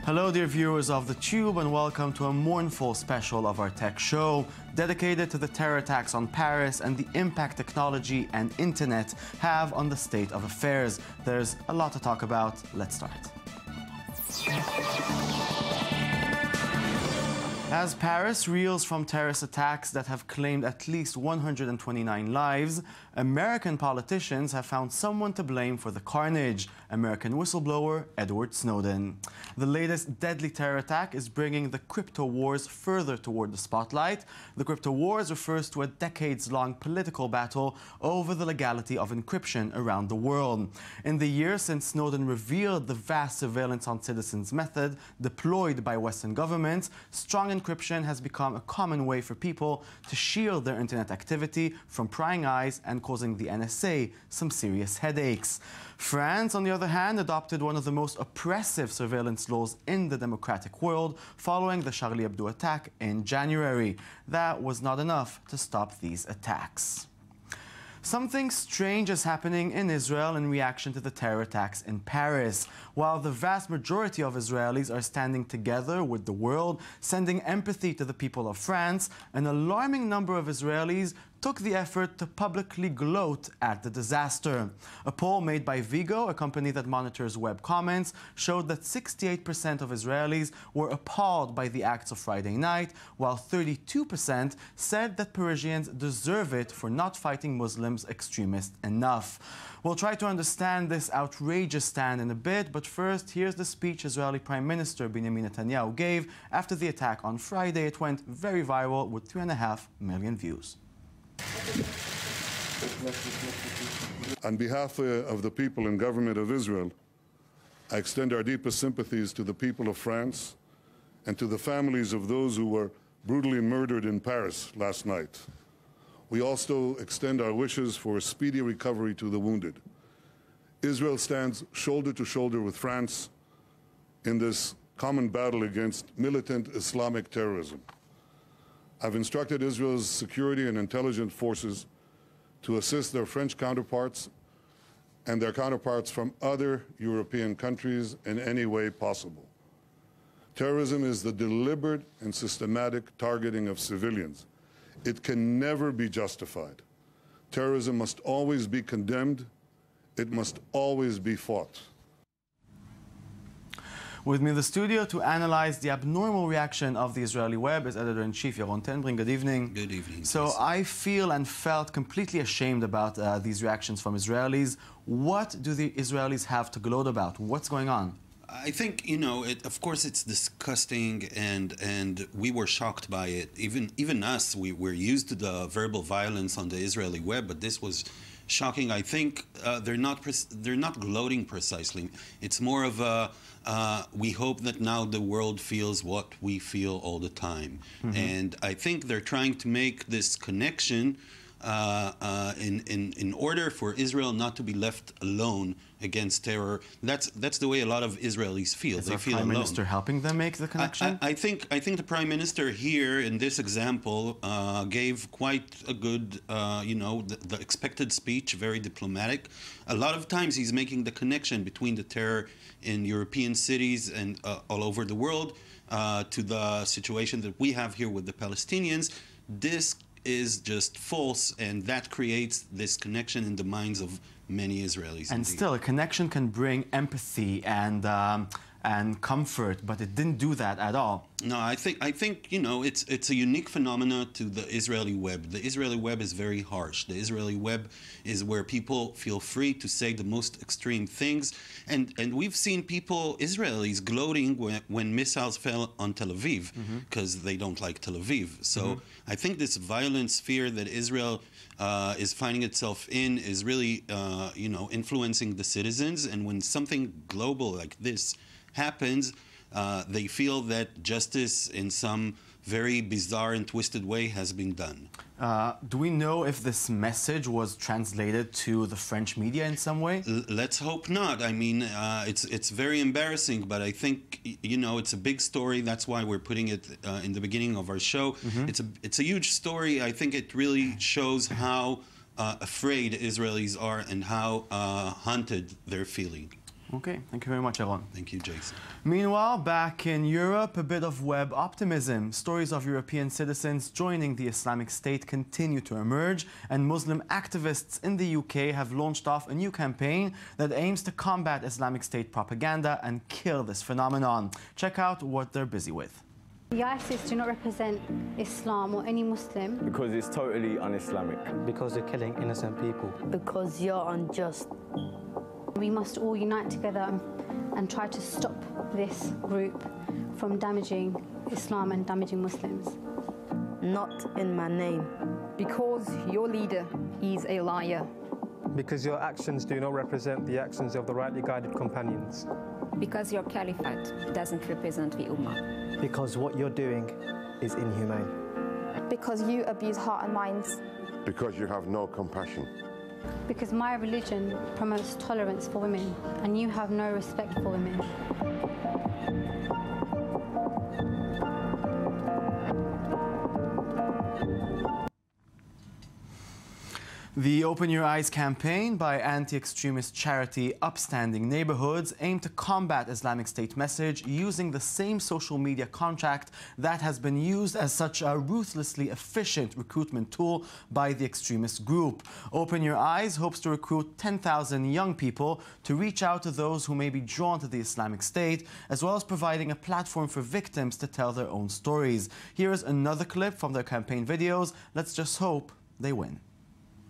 Hello dear viewers of the Tube, and welcome to a mournful special of our tech show dedicated to the terror attacks on Paris and the impact technology and internet have on the state of affairs. There's a lot to talk about. Let's start. As Paris reels from terrorist attacks that have claimed at least 129 lives, American politicians have found someone to blame for the carnage: American whistleblower Edward Snowden. The latest deadly terror attack is bringing the crypto wars further toward the spotlight. The crypto wars refers to a decades-long political battle over the legality of encryption around the world. In the years since Snowden revealed the vast surveillance on citizens method deployed by Western governments, strong encryption has become a common way for people to shield their internet activity from prying eyes and causing the NSA some serious headaches. France, on the other hand, adopted one of the most oppressive surveillance laws in the democratic world following the Charlie Hebdo attack in January. That was not enough to stop these attacks. Something strange is happening in Israel in reaction to the terror attacks in Paris. While the vast majority of Israelis are standing together with the world, sending empathy to the people of France, an alarming number of Israelis took the effort to publicly gloat at the disaster. A poll made by Vigo, a company that monitors web comments, showed that 68% of Israelis were appalled by the acts of Friday night, while 32% said that Parisians deserve it for not fighting Muslims extremists enough. We'll try to understand this outrageous stand in a bit, but first, here's the speech Israeli Prime Minister Benjamin Netanyahu gave after the attack on Friday. It went very viral with 3.5 million views. On behalf of the people and government of Israel, I extend our deepest sympathies to the people of France and to the families of those who were brutally murdered in Paris last night. We also extend our wishes for a speedy recovery to the wounded. Israel stands shoulder to shoulder with France in this common battle against militant Islamic terrorism. I've instructed Israel's security and intelligence forces to assist their French counterparts and their counterparts from other European countries in any way possible. Terrorism is the deliberate and systematic targeting of civilians. It can never be justified. Terrorism must always be condemned. It must always be fought. With me in the studio to analyze the abnormal reaction of the Israeli web is Editor-in-Chief Yaron Tenbring. Good evening. Good evening. So I feel and felt completely ashamed about these reactions from Israelis. What do the Israelis have to gloat about? What's going on? I think, you know, of course it's disgusting, and we were shocked by it. Even us, we're used to the verbal violence on the Israeli web, but this was shocking. I think they're not gloating precisely. It's more of a we hope that now the world feels what we feel all the time. Mm-hmm. And I think they're trying to make this connection in order for Israel not to be left alone against terror. That's the way a lot of Israelis feel. Is they our feel Prime alone. Minister helping them make the connection? I think the Prime Minister here in this example gave quite a good, you know, the expected speech, very diplomatic. A lot of times he's making the connection between the terror in European cities and all over the world to the situation that we have here with the Palestinians. This is just false, and that creates this connection in the minds of many Israelis. And indeed. still, a connection can bring empathy and comfort, but it didn't do that at all. No, I think you know, it's a unique phenomenon to the Israeli web. The Israeli web is very harsh. The Israeli web is where people feel free to say the most extreme things, and we've seen people, Israelis, gloating when missiles fell on Tel Aviv because they don't like Tel Aviv. So I think this violent sphere that Israel is finding itself in is really you know, influencing the citizens, and when something global like this happens, they feel that justice in some very bizarre and twisted way has been done. Do we know if this message was translated to the French media in some way? Let's hope not. I mean, it's very embarrassing, but I think, you know, it's a big story. That's why we're putting it in the beginning of our show. Mm-hmm. It's a huge story. I think it really shows how afraid Israelis are and how haunted they're feeling. Okay, thank you very much, Aaron. Thank you, Jason. Meanwhile, back in Europe, a bit of web optimism. Stories of European citizens joining the Islamic State continue to emerge, and Muslim activists in the UK have launched off a new campaign that aims to combat Islamic State propaganda and kill this phenomenon. Check out what they're busy with. The ISIS do not represent Islam or any Muslim. Because it's totally un-Islamic. Because they're killing innocent people. Because you're unjust. We must all unite together and try to stop this group from damaging Islam and damaging Muslims. Not in my name. Because your leader is a liar. Because your actions do not represent the actions of the rightly guided companions. Because your caliphate doesn't represent the Ummah. Because what you're doing is inhumane. Because you abuse heart and minds. Because you have no compassion. Because my religion promotes tolerance for women, and you have no respect for women. The Open Your Eyes campaign by anti-extremist charity Upstanding Neighborhoods aimed to combat Islamic State message using the same social media contract that has been used as such a ruthlessly efficient recruitment tool by the extremist group. Open Your Eyes hopes to recruit 10,000 young people to reach out to those who may be drawn to the Islamic State, as well as providing a platform for victims to tell their own stories. Here is another clip from their campaign videos. Let's just hope they win.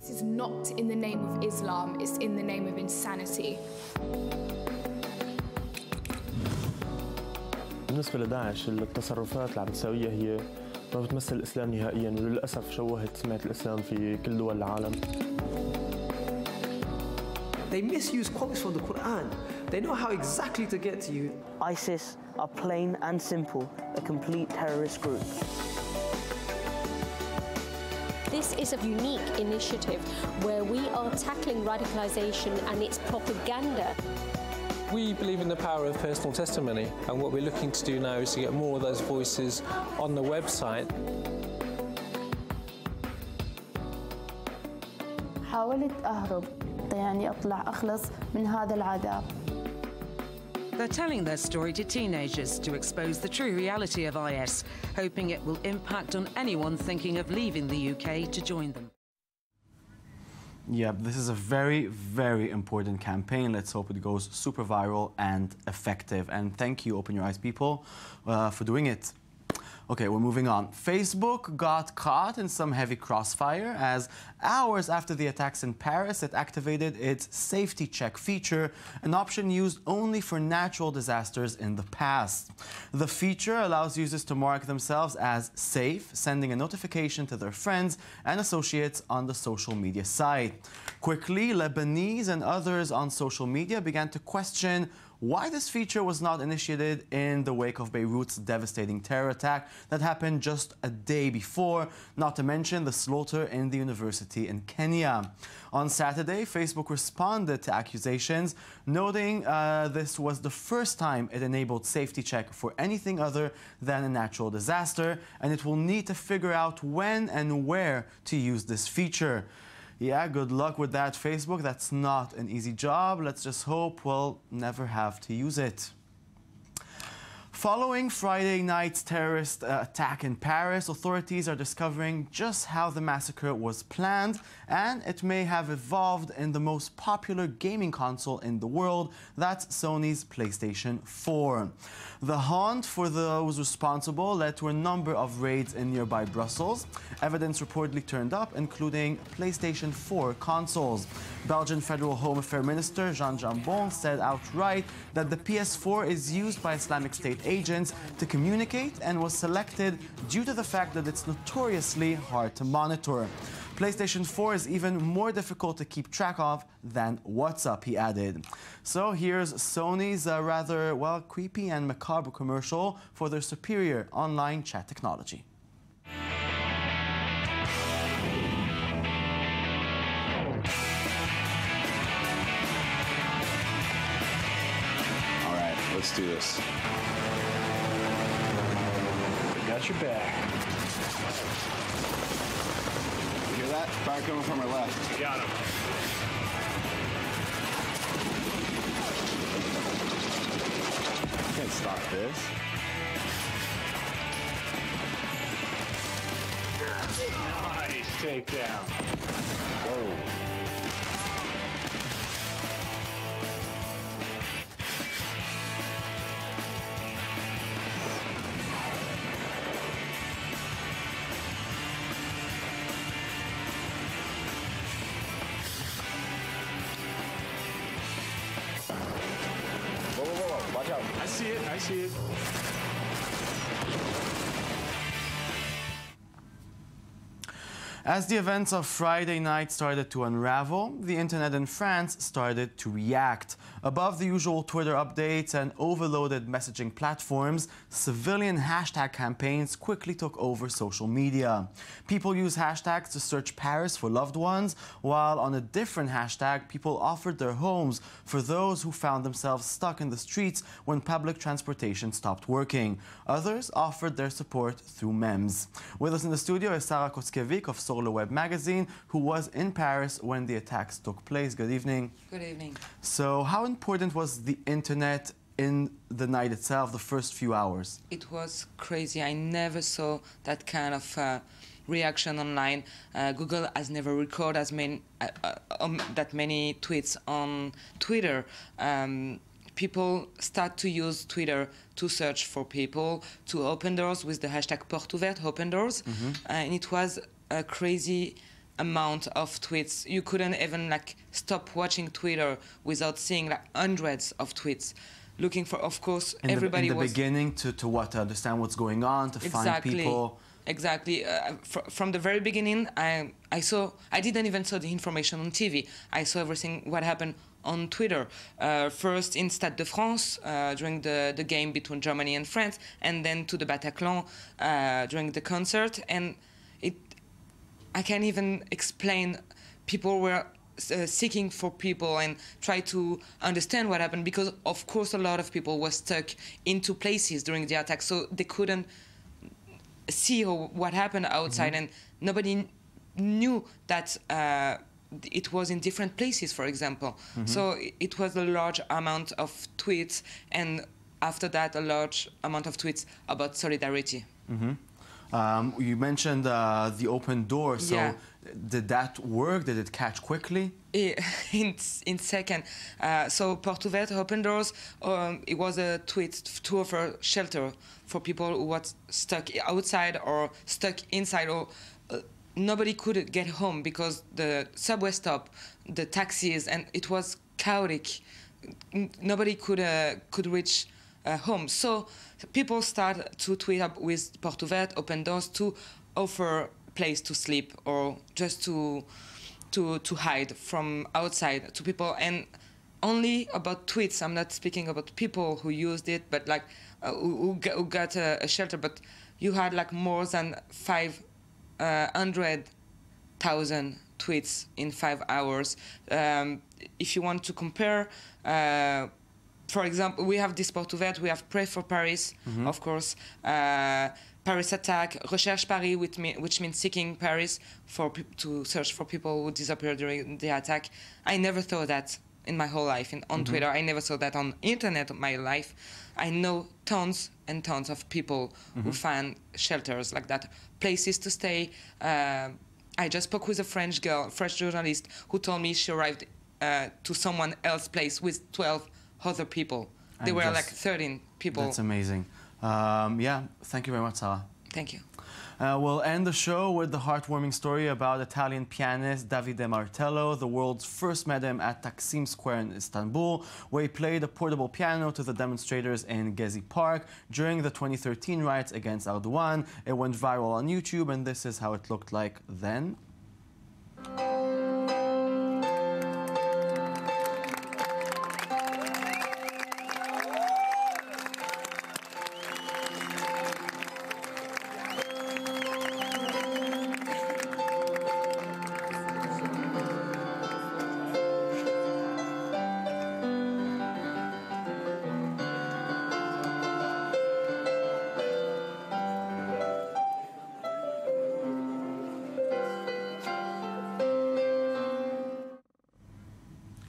This is not in the name of Islam, it's in the name of insanity. بالنسبة لداعش التصرفات اللي عم تسويها هي ما بتمثل الإسلام نهائياً، وللأسف شوهت سمعة الإسلام في كل دول العالم. They misuse quotes from the Quran. They know how exactly to get to you. ISIS are plain and simple a complete terrorist group. This is a unique initiative where we are tackling radicalisation and its propaganda. We believe in the power of personal testimony, and what we're looking to do now is to get more of those voices on the website. حاولت أهرب يعني أطلع أخلص من هذا العذاب. They're telling their story to teenagers to expose the true reality of IS, hoping it will impact on anyone thinking of leaving the UK to join them. Yeah, this is a very, very important campaign. Let's hope it goes super viral and effective. And thank you, Open Your Eyes people, for doing it. Okay, we're moving on. Facebook got caught in some heavy crossfire as hours after the attacks in Paris, it activated its safety check feature, an option used only for natural disasters in the past. The feature allows users to mark themselves as safe, sending a notification to their friends and associates on the social media site. Quickly, Lebanese and others on social media began to question why this feature was not initiated in the wake of Beirut's devastating terror attack that happened just a day before, not to mention the slaughter in the university in Kenya. On Saturday, Facebook responded to accusations, noting this was the first time it enabled safety check for anything other than a natural disaster, and it will need to figure out when and where to use this feature. Yeah, good luck with that, Facebook. That's not an easy job. Let's just hope we'll never have to use it. Following Friday night's terrorist attack in Paris, authorities are discovering just how the massacre was planned, and it may have evolved in the most popular gaming console in the world, that's Sony's PlayStation 4. The hunt for those responsible led to a number of raids in nearby Brussels. Evidence reportedly turned up, including PlayStation 4 consoles. Belgian Federal Home Affairs Minister Jean Jambon said outright that the PS4 is used by Islamic State agents to communicate and was selected due to the fact that it's notoriously hard to monitor. PlayStation 4 is even more difficult to keep track of than WhatsApp, he added. So here's Sony's rather, well, creepy and macabre commercial for their superior online chat technology. All right, let's do this. We got your back. You hear that? Fire coming from our left. Got him. Can't stop this. Nice takedown. Whoa. Whoa. Watch out. I see it. I see it. As the events of Friday night started to unravel, the internet in France started to react. Above the usual Twitter updates and overloaded messaging platforms, civilian hashtag campaigns quickly took over social media. People used hashtags to search Paris for loved ones, while on a different hashtag, people offered their homes for those who found themselves stuck in the streets when public transportation stopped working. Others offered their support through memes. With us in the studio is Sarah Kotskevic of Sur le Web magazine, who was in Paris when the attacks took place. Good evening. Good evening. So how important was the internet in the night itself, the first few hours? It was crazy. I never saw that kind of reaction online. Google has never recorded that many tweets on Twitter. People start to use Twitter to search for people, to open doors with the hashtag Porte Ouverte, open doors. And it was a crazy amount of tweets. You couldn't even stop watching Twitter without seeing hundreds of tweets. Looking for, of course, everybody was... In the beginning, to what? To understand what's going on, to find people... Exactly. From the very beginning, I didn't even saw the information on TV. I saw everything what happened on Twitter. First in Stade de France during the game between Germany and France, and then to the Bataclan during the concert. And I can't even explain. People were seeking for people and try to understand what happened, because of course a lot of people were stuck into places during the attack, so they couldn't see what happened outside, and nobody knew that it was in different places, for example. So it was a large amount of tweets, and after that a large amount of tweets about solidarity. You mentioned the open door, so yeah. Did that work? Did it catch quickly? In second. So Porte Ouverte, open doors, it was a tweet to offer shelter for people who were stuck outside or stuck inside, or nobody could get home because the subway stop, the taxis, and it was chaotic. Nobody could reach home. So people start to tweet up with Porte Ouverte, open doors, to offer place to sleep or just to hide from outside to people. And only about tweets. I'm not speaking about people who used it, but who got a shelter. But you had more than 500,000 tweets in 5 hours. If you want to compare, for example, we have this Porte Ouverte, we have Pray for Paris, of course, Paris attack, Recherche Paris, which means seeking Paris to search for people who disappeared during the attack. I never thought that in my whole life on Twitter. I never saw that on internet in my life. I know tons and tons of people who find shelters like that, places to stay. I just spoke with a French journalist, who told me she arrived to someone else's place with 12 other people. They were 13 people. That's amazing. Yeah, thank you very much, Sarah. Thank you. We'll end the show with the heartwarming story about Italian pianist Davide Martello. The world's first met him at Taksim Square in Istanbul, where he played a portable piano to the demonstrators in Gezi Park during the 2013 riots against Erdogan. It went viral on YouTube, and this is how it looked like then.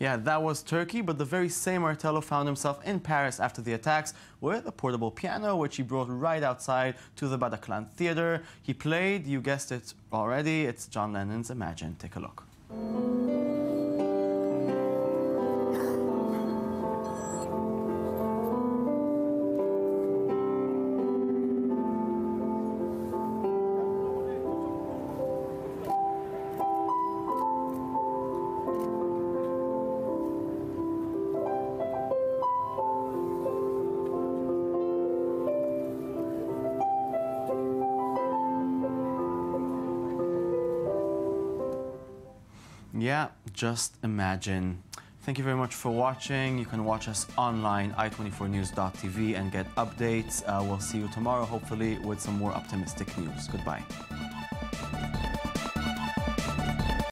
Yeah, that was Turkey, but the very same Martello found himself in Paris after the attacks with a portable piano, which he brought right outside to the Bataclan Theatre. He played, you guessed it already, it's John Lennon's Imagine. Take a look. Yeah, just imagine. Thank you very much for watching. You can watch us online, i24news.tv, and get updates. We'll see you tomorrow, hopefully, with some more optimistic news. Goodbye.